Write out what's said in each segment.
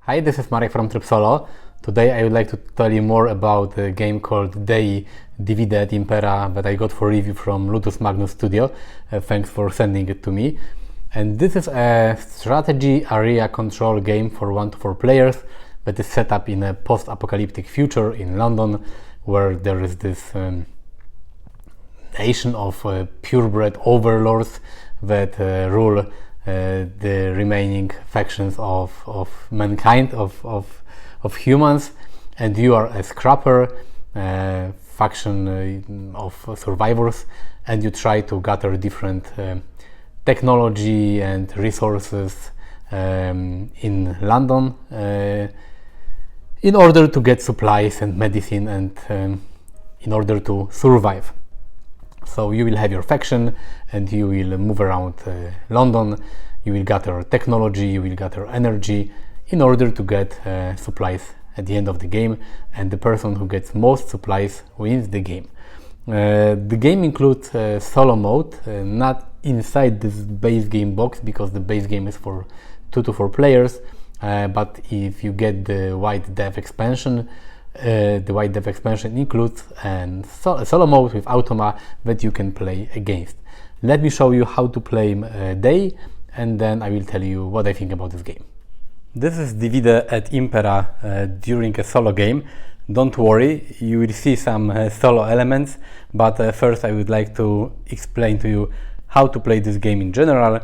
Hi, this is Marek from Tryb. Today I would like to tell you more about a game called D.E.I. Divided Impera that I got for review from Ludus Magnus Studio. Thanks for sending it to me. And this is a strategy area control game for 1 to 4 players that is set up in a post-apocalyptic future in London, where there is this nation of purebred overlords that rule the remaining factions of mankind, of humans, and you are a scrapper faction of survivors, and you try to gather different technology and resources in London in order to get supplies and medicine and in order to survive. So you will have your faction and you will move around London, you will gather technology, you will gather energy in order to get supplies at the end of the game, and the person who gets most supplies wins the game. The game includes solo mode, not inside this base game box because the base game is for 2 to 4 players, but if you get the wide depth expansion, the wide depth expansion includes a solo mode with automa that you can play against. Let me show you how to play D.E.I. and then I will tell you what I think about this game. This is Divide at Impera during a solo game. Don't worry, you will see some solo elements, but first I would like to explain to you how to play this game in general,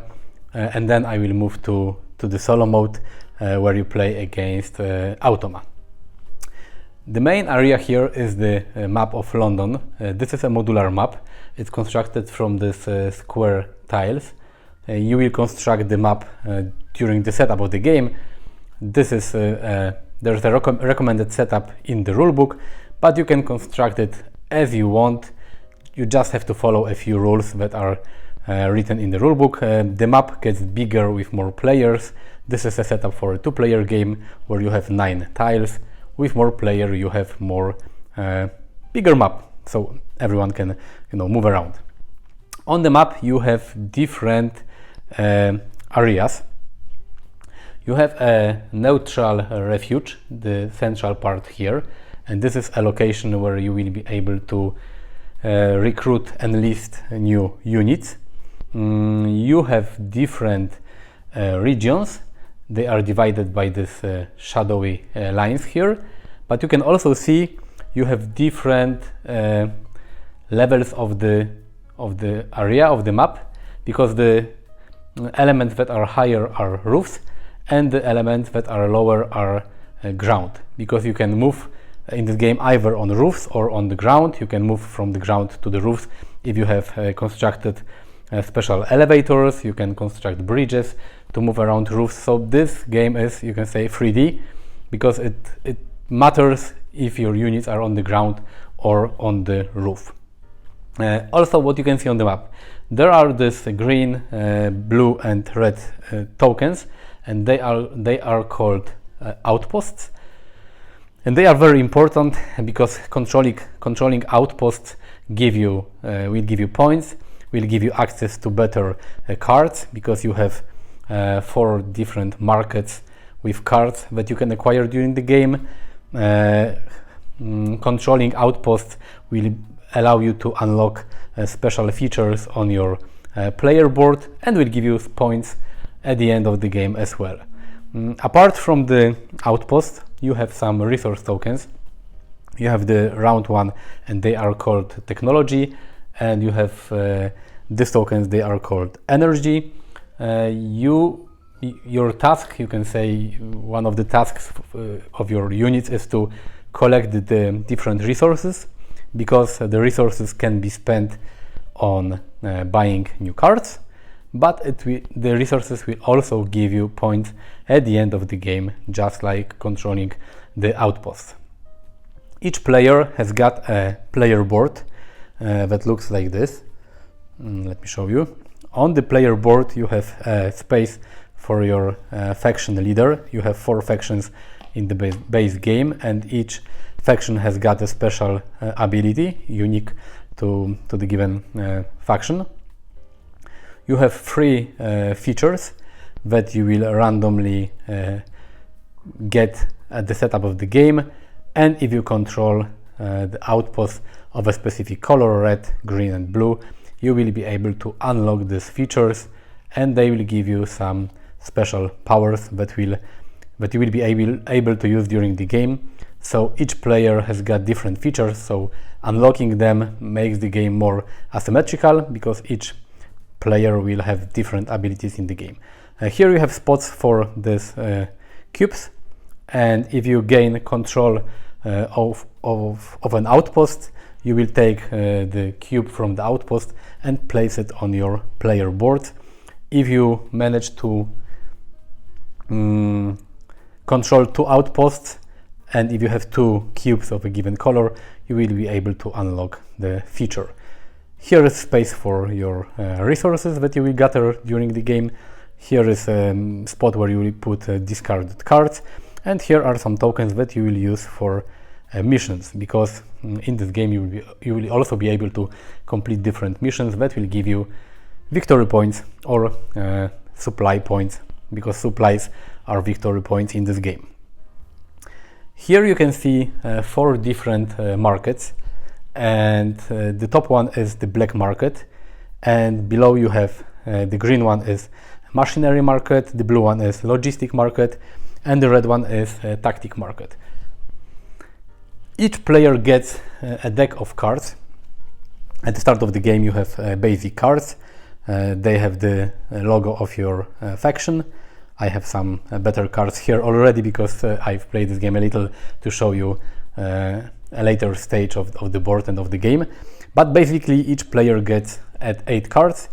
and then I will move to the solo mode where you play against automa. The main area here is the map of London. This is a modular map. It's constructed from these square tiles. You will construct the map during the setup of the game. This is there's a recommended setup in the rulebook, but you can construct it as you want. You just have to follow a few rules that are written in the rulebook. The map gets bigger with more players. This is a setup for a 2-player game where you have 9 tiles. With more player, you have more bigger map, so everyone can move around. On the map, you have different areas. You have a neutral refuge, the central part here, and this is a location where you will be able to recruit and list new units. You have different regions. They are divided by this shadowy lines here, but you can also see you have different levels of the area of the map, because the elements that are higher are roofs and the elements that are lower are ground, because you can move in this game either on roofs or on the ground. You can move from the ground to the roofs if you have constructed special elevators. You can construct bridges to move around roofs. So this game is, you can say, 3D, because it matters if your units are on the ground or on the roof. Also, what you can see on the map, there are this green, blue and red tokens, and they are called outposts, and they are very important because controlling outposts will give you points, will give you access to better cards, because you have 4 different markets with cards that you can acquire during the game. Controlling outposts will allow you to unlock special features on your player board and will give you points at the end of the game as well. Apart from the outpost, you have some resource tokens. You have the round one, and they are called technology, and you have these tokens, they are called energy. Your task, you can say, one of the tasks of your units is to collect the different resources, because the resources can be spent on buying new cards, but the resources will also give you points at the end of the game, just like controlling the outposts. Each player has got a player board that looks like this. Let me show you. On the player board, you have space for your faction leader. You have 4 factions in the base game, and each faction has got a special ability unique to the given faction. You have 3 features that you will randomly get at the setup of the game, and if you control the outpost of a specific color, red, green and blue, you will be able to unlock these features, and they will give you some special powers that you will be able to use during the game. So each player has got different features, so unlocking them makes the game more asymmetrical because each player will have different abilities in the game. Here you have spots for these cubes, and if you gain control of an outpost, you will take the cube from the outpost and place it on your player board. If you manage to control 2 outposts, and if you have 2 cubes of a given color, you will be able to unlock the feature. Here is space for your resources that you will gather during the game. Here is a spot where you will put discarded cards, and here are some tokens that you will use for missions, because in this game you will also be able to complete different missions that will give you victory points or supply points, because supplies are victory points in this game. Here you can see 4 different markets, and the top one is the black market, and below you have the green one is machinery market, the blue one is logistic market, and the red one is tactic market. Each player gets a deck of cards. At the start of the game you have basic cards. They have the logo of your faction. I have some better cards here already because I've played this game a little to show you a later stage of the board and of the game. But basically each player gets 8 cards.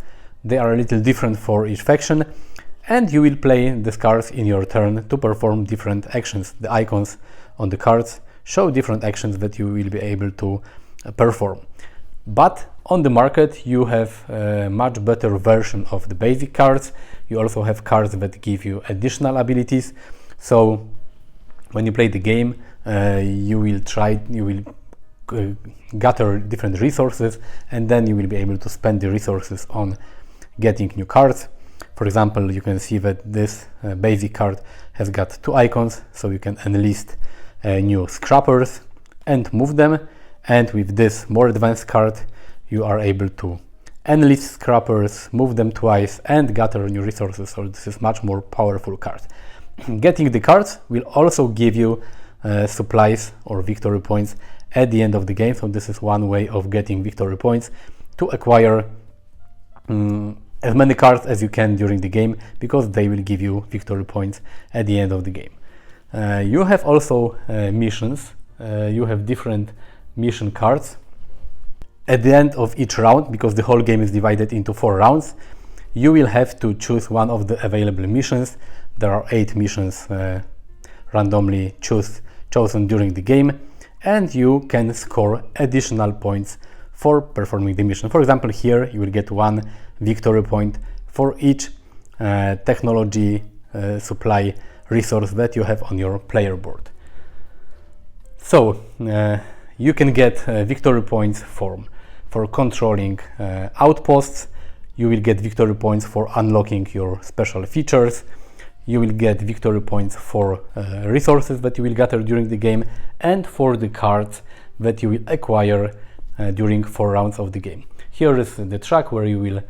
They are a little different for each faction, and you will play the scarce in your turn to perform different actions. The icons on the cards show different actions that you will be able to perform. But on the market you have a much better version of the basic cards. You also have cards that give you additional abilities. So when you play the game, you will gather different resources, and then you will be able to spend the resources on getting new cards. For example, you can see that this basic card has got 2 icons, so you can enlist new scrappers and move them, and with this more advanced card you are able to enlist scrappers, move them twice and gather new resources. So this is much more powerful card. Getting the cards will also give you supplies or victory points at the end of the game. So this is one way of getting victory points, to acquire as many cards as you can during the game, because they will give you victory points at the end of the game. You have also missions. You have different mission cards. At the end of each round, because the whole game is divided into 4 rounds, you will have to choose one of the available missions. There are 8 missions randomly chosen during the game, and you can score additional points for performing the mission. For example, here you will get 1 victory point for each technology supply resource that you have on your player board. So you can get victory points for controlling outposts. You will get victory points for unlocking your special features. You will get victory points for resources that you will gather during the game, and for the cards that you will acquire during 4 rounds of the game. Here is the track where you will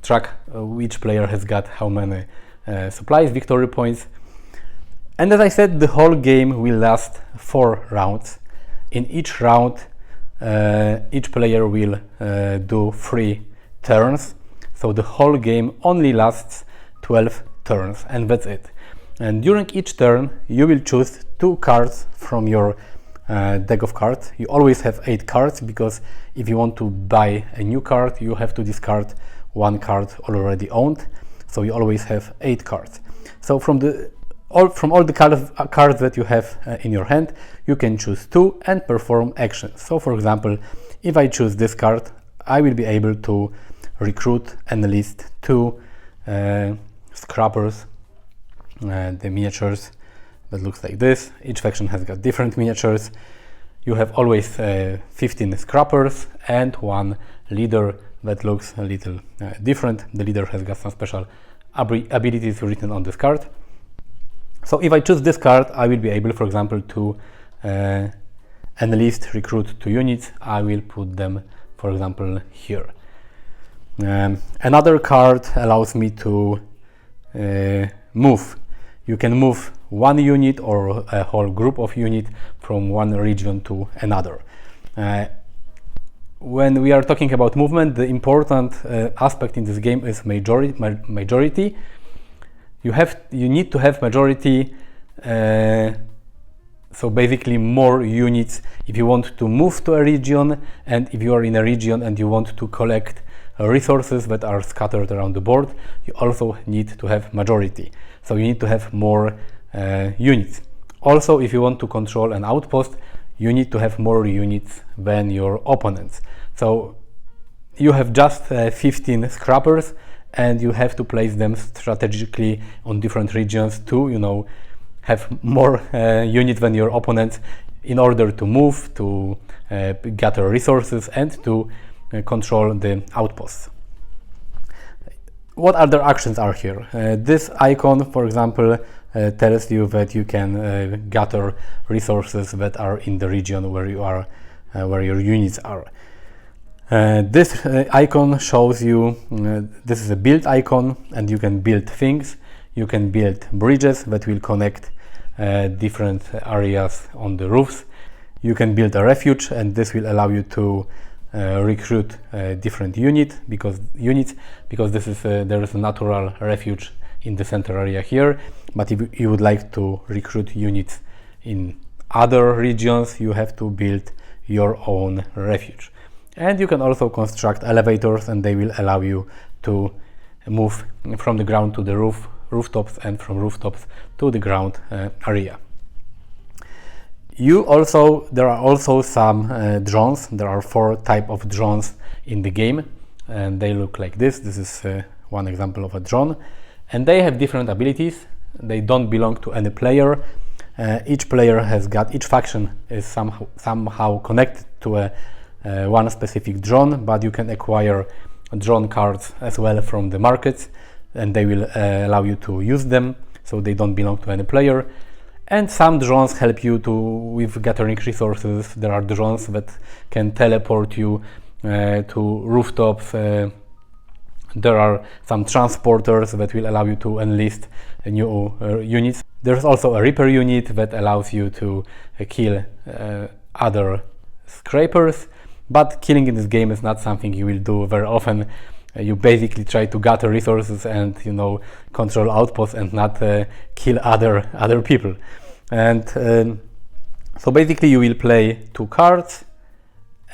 track which player has got how many supplies, victory points. And as I said, the whole game will last 4 rounds. In each round, each player will do 3 turns. So the whole game only lasts 12 turns, and that's it. And during each turn, you will choose 2 cards from your deck of cards. You always have 8 cards, because if you want to buy a new card, you have to discard 1 card already owned. So you always have 8 cards. So from all the cards that you have in your hand, you can choose 2 and perform actions. So for example, if I choose this card, I will be able to recruit and enlist 2 scrappers, the miniatures that looks like this. Each faction has got different miniatures. You have always 15 scrappers and 1 leader that looks a little different. The leader has got some special abilities written on this card. So if I choose this card, I will be able, for example, to enlist, recruit 2 units. I will put them, for example, here. Another card allows me to move. You can move 1 unit or a whole group of units from one region to another. When we are talking about movement, the important aspect in this game is majority. You need to have majority, so basically more units if you want to move to a region, and if you are in a region and you want to collect resources that are scattered around the board, you also need to have majority. So you need to have more units. Also, if you want to control an outpost, you need to have more units than your opponents. So you have just 15 scrappers, and you have to place them strategically on different regions to, you know, have more units than your opponents in order to move, to gather resources, and to control the outposts. What other actions are here? This icon, for example, tells you that you can gather resources that are in the region where you are, where your units are. This icon shows you, this is a build icon, and you can build things. You can build bridges that will connect different areas on the roofs. You can build a refuge, and this will allow you to recruit different units because this is there is a natural refuge in the center area here. But if you would like to recruit units in other regions, you have to build your own refuge. And you can also construct elevators, and they will allow you to move from the ground to the rooftops, and from rooftops to the ground area. There are also some drones. There are 4 types of drones in the game, and they look like this. This is one example of a drone, and they have different abilities. They don't belong to any player. Each player has got, each faction is somehow connected to one specific drone, but you can acquire drone cards as well from the markets, and they will allow you to use them, so they don't belong to any player. And some drones help you with gathering resources. There are drones that can teleport you to rooftops. There are some transporters that will allow you to enlist new units. There's also a reaper unit that allows you to kill other scrapers, but killing in this game is not something you will do very often. You basically try to gather resources and, you know, control outposts and not kill other people. And so basically you will play 2 cards,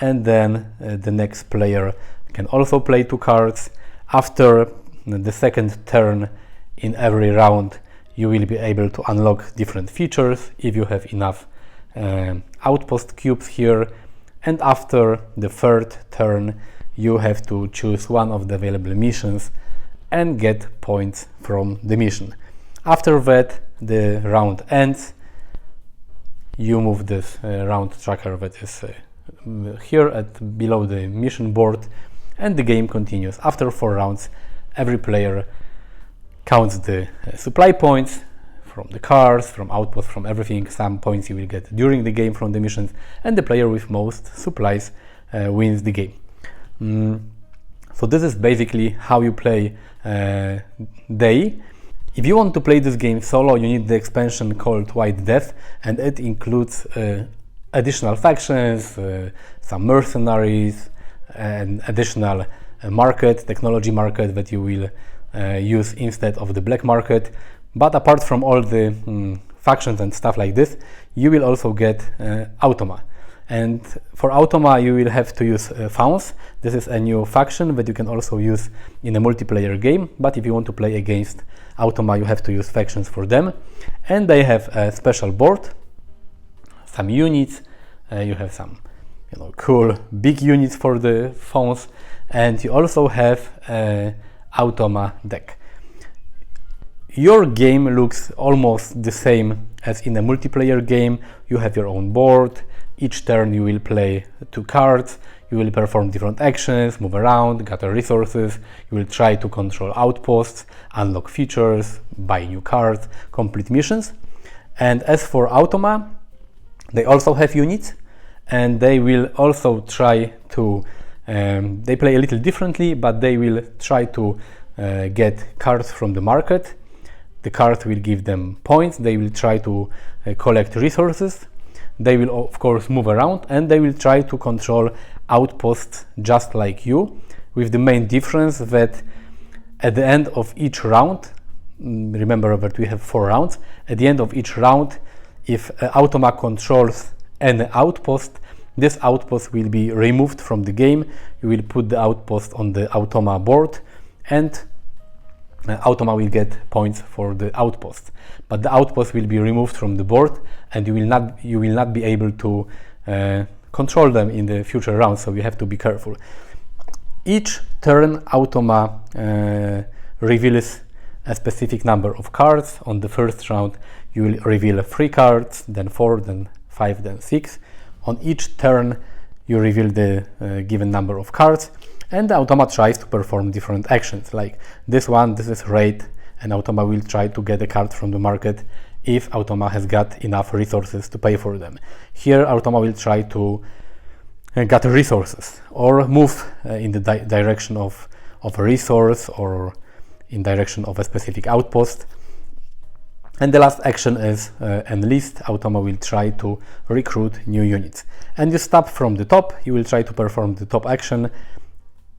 and then the next player can also play 2 cards. After the second turn in every round, you will be able to unlock different features if you have enough outpost cubes here. And after the third turn, you have to choose one of the available missions and get points from the mission. After that, the round ends. You move this round tracker that is here below the mission board, and the game continues. After 4 rounds, every player counts the supply points from the cars, from outposts, from everything. Some points you will get during the game from the missions, and the player with most supplies wins the game. So this is basically how you play D.E.I. If you want to play this game solo, you need the expansion called White Death, and it includes additional factions, some mercenaries, an additional technology market that you will use instead of the black market. But apart from all the factions and stuff like this, you will also get Automa. And for Automa, you will have to use Fauns. This is a new faction that you can also use in a multiplayer game. But if you want to play against Automa, you have to use factions for them. And they have a special board, some units. You have some, cool big units for the Fauns, and you also have a Automa deck. Your game looks almost the same as in a multiplayer game. You have your own board. Each turn you will play 2 cards. you will perform different actions, move around, gather resources, you will try to control outposts, unlock features, buy new cards, complete missions. And as for Automa, they also have units, and they will also try to, they play a little differently, but they will try to get cards from the market. The cards will give them points, they will try to collect resources, they will of course move around, and they will try to control outposts just like you, with the main difference that at the end of each round, remember that we have 4 rounds, at the end of each round, if Automa controls an outpost, this outpost will be removed from the game. You will put the outpost on the Automa board, and Automa will get points for the outpost. But the outpost will be removed from the board, and you will not be able to control them in the future rounds, so you have to be careful. Each turn Automa reveals a specific number of cards. On the first round you will reveal 3 cards, then 4, then 5, then 6. On each turn you reveal the given number of cards, and the Automa tries to perform different actions. Like this one, this is raid, and Automa will try to get a card from the market if Automa has got enough resources to pay for them. Here Automa will try to gather resources or move in the direction of a resource or in direction of a specific outpost. And the last action is enlist. Automa will try to recruit new units. And you start from the top, you will try to perform the top action.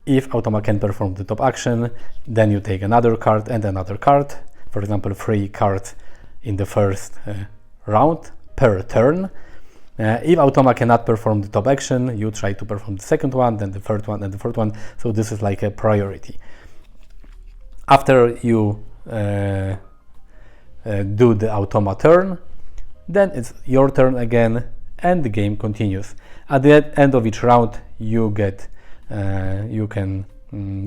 If Automa can perform the top action, then you take another card and another card. For example, 3 cards in the first round per turn. If Automa cannot perform the top action, you try to perform the second one, then the third one, and the fourth one. So this is like a priority. After you do the Automa turn, then it's your turn again, and the game continues. At the end of each round, you can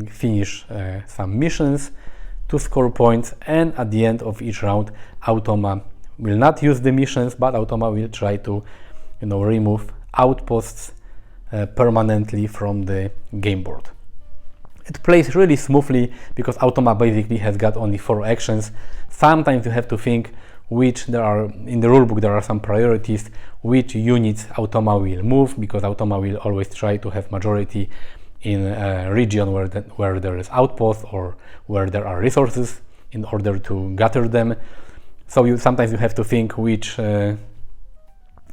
finish some missions to score points, and at the end of each round, Automa will not use the missions, but Automa will try to, remove outposts permanently from the game board. It plays really smoothly because Automa basically has got only 4 actions. Sometimes you have to think which there are, in the rulebook there are some priorities, which units Automa will move, because Automa will always try to have majority in a region where there is outpost or where there are resources in order to gather them. So sometimes you have to think which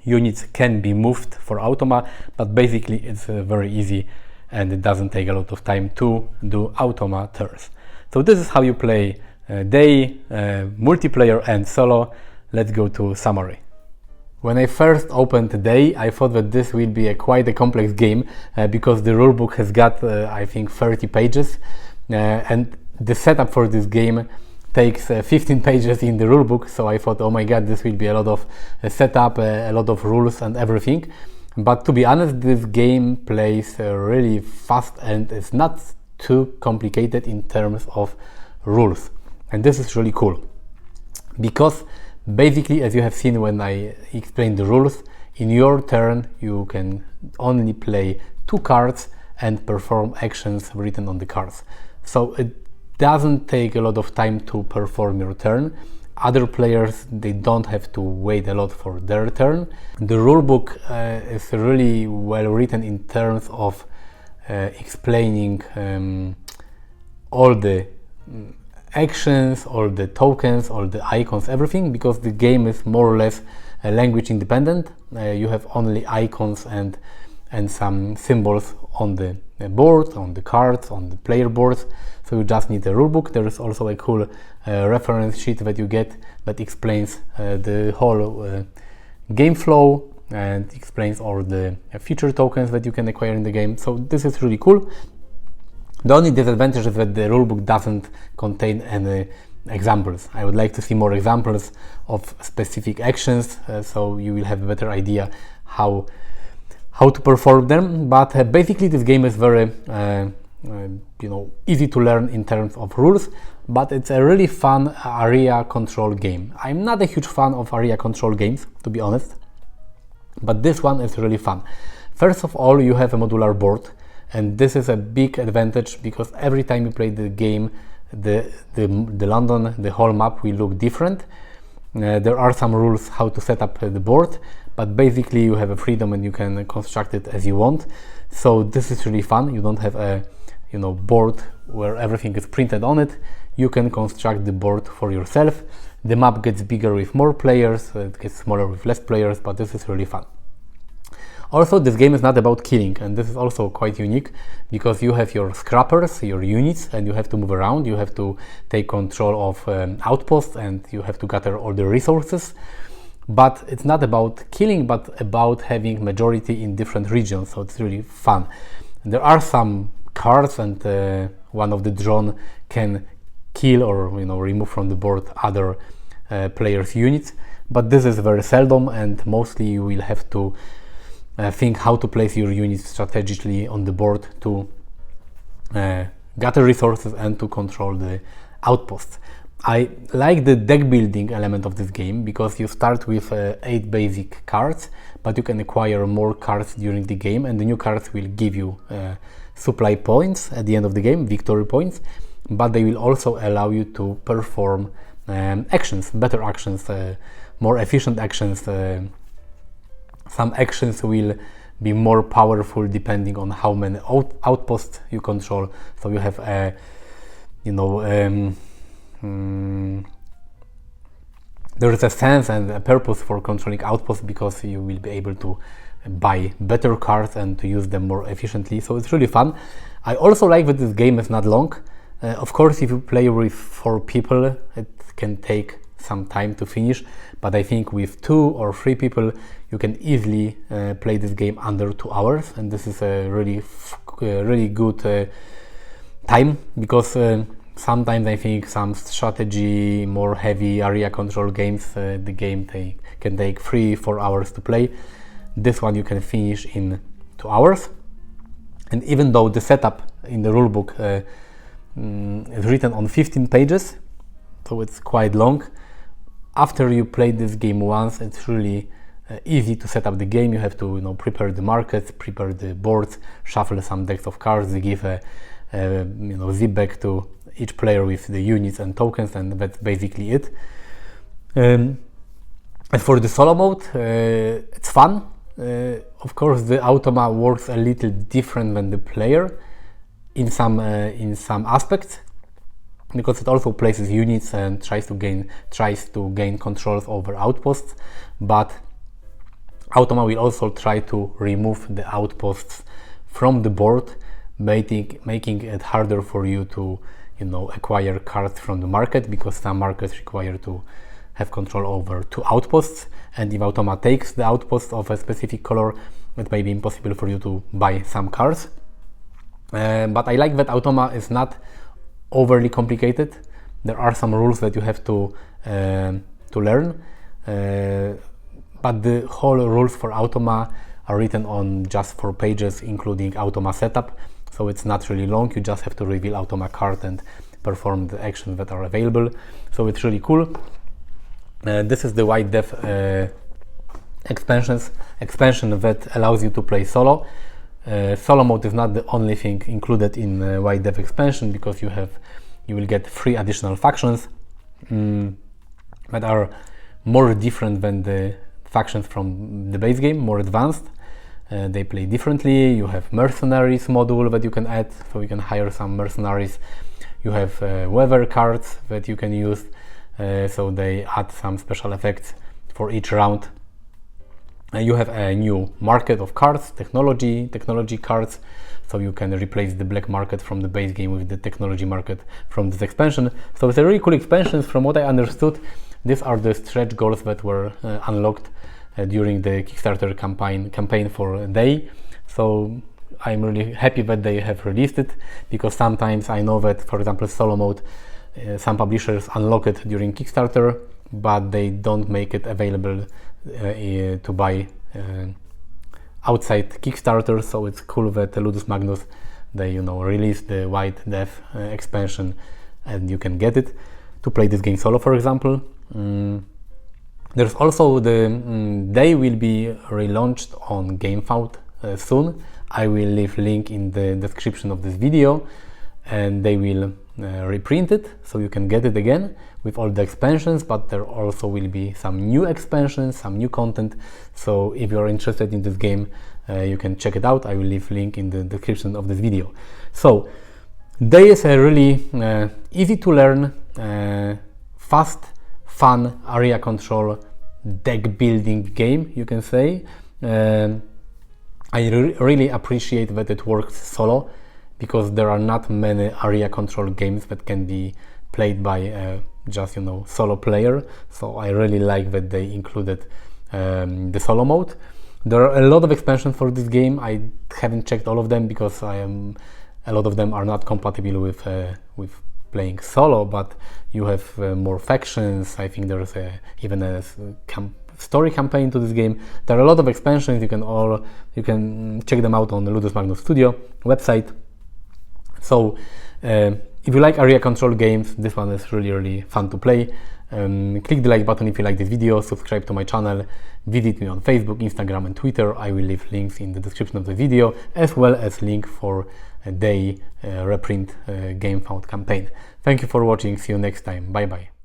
units can be moved for Automa, but basically it's very easy and it doesn't take a lot of time to do Automa turns. So this is how you play D.E.I, multiplayer and solo. Let's go to summary. When I first opened D.E.I, I thought that this will be quite a complex game because the rulebook has got I think 30 pages and the setup for this game takes 15 pages in the rulebook, so I thought, oh my god, this will be a lot of setup, a lot of rules and everything. But to be honest, this game plays really fast and it's not too complicated in terms of rules, and this is really cool because basically, as you have seen when I explained the rules, in your turn you can only play 2 cards and perform actions written on the cards. So it doesn't take a lot of time to perform your turn. Other players, they don't have to wait a lot for their turn. The rulebook is really well written in terms of explaining all the actions, all the tokens, all the icons, everything, because the game is more or less language independent. You have only icons and some symbols on the board, on the cards, on the player boards, so you just need a rulebook. There is also a cool reference sheet that you get that explains the whole game flow and explains all the feature tokens that you can acquire in the game. So this is really cool. The only disadvantage is that the rulebook doesn't contain any examples. I would like to see more examples of specific actions, so you will have a better idea how to perform them. But basically this game is very easy to learn in terms of rules, but it's a really fun area control game. I'm not a huge fan of area control games, to be honest, but this one is really fun. First of all, you have a modular board, and this is a big advantage because every time you play the game, the London, the whole map will look different. There are some rules how to set up the board, but basically you have a freedom and you can construct it as you want. So this is really fun. You don't have a board where everything is printed on it. You can construct the board for yourself. The map gets bigger with more players, it gets smaller with less players, but this is really fun. Also, this game is not about killing, and this is also quite unique because you have your scrappers, your units, and you have to move around. You have to take control of outposts, and you have to gather all the resources. But it's not about killing, but about having majority in different regions, so it's really fun. There are some cards, and one of the drone can kill or remove from the board other players' units, but this is very seldom, and mostly you will have to think how to place your units strategically on the board to gather resources and to control the outposts. I like the deck building element of this game because you start with 8 basic cards, but you can acquire more cards during the game, and the new cards will give you supply points at the end of the game, victory points, but they will also allow you to perform actions, better actions, more efficient actions. Some actions will be more powerful depending on how many outposts you control. So you have a, there is a sense and a purpose for controlling outposts because you will be able to buy better cards and to use them more efficiently. So it's really fun. I also like that this game is not long. Of course, if you play with 4 people, it can take some time to finish, but I think with 2 or 3 people you can easily play this game under 2 hours, and this is a really good time because sometimes I think some strategy, more heavy area control games, the game can take 3-4 hours to play. This one you can finish in 2 hours, and even though the setup in the rulebook is written on 15 pages, so it's quite long. After you play this game once, it's really easy to set up the game. You have to prepare the markets, prepare the boards, shuffle some decks of cards, give a zip bag to each player with the units and tokens, and that's basically it. As for the solo mode, it's fun. Of course, the automa works a little different than the player in some aspects, because it also places units and tries to gain controls over outposts, but automa will also try to remove the outposts from the board, making it harder for you to acquire cards from the market, because some markets require to have control over 2 outposts, and if automa takes the outpost of a specific color, it may be impossible for you to buy some cards. But I like that automa is not overly complicated. There are some rules that you have to learn, but the whole rules for automa are written on just 4 pages, including automa setup, so it's not really long. You just have to reveal automa card and perform the actions that are available, so it's really cool. This is the White Death expansion that allows you to play solo. Solo mode is not the only thing included in White Death expansion, because you will get 3 additional factions that are more different than the factions from the base game, more advanced. They play differently. You have mercenaries module that you can add, so you can hire some mercenaries. You have weather cards that you can use, so they add some special effects for each round. You have a new market of cards, technology cards, so you can replace the black market from the base game with the technology market from this expansion. So it's a really cool expansion. From what I understood, these are the stretch goals that were unlocked during the Kickstarter campaign for D.E.I. So I'm really happy that they have released it, because sometimes I know that, for example, solo mode, some publishers unlock it during Kickstarter, but they don't make it available to buy outside Kickstarter. So it's cool that Ludus Magnus, they release the White Death expansion, and you can get it to play this game solo, for example. There's also the D.E.I. will be relaunched on GameFound soon. I will leave link in the description of this video, and they will reprint it so you can get it again with all the expansions, but there also will be some new expansions, some new content. So if you're interested in this game, you can check it out. I will leave link in the description of this video. So D.E.I is a really easy to learn, fast, fun area control deck building game, you can say. I really appreciate that it works solo, because there are not many area control games that can be played by just solo player. So I really like that they included the solo mode. There are a lot of expansions for this game. I haven't checked all of them because a lot of them are not compatible with playing solo, but you have more factions. I think there's even a story campaign to this game. There are a lot of expansions. You can check them out on the Ludus Magnus Studio website. So if you like area control games, this one is really fun to play. Click the like button if you like this video, subscribe to my channel, visit me on Facebook, Instagram and Twitter. I will leave links in the description of the video, as well as link for a D.E.I reprint game found campaign. Thank you for watching. See you next time. Bye bye.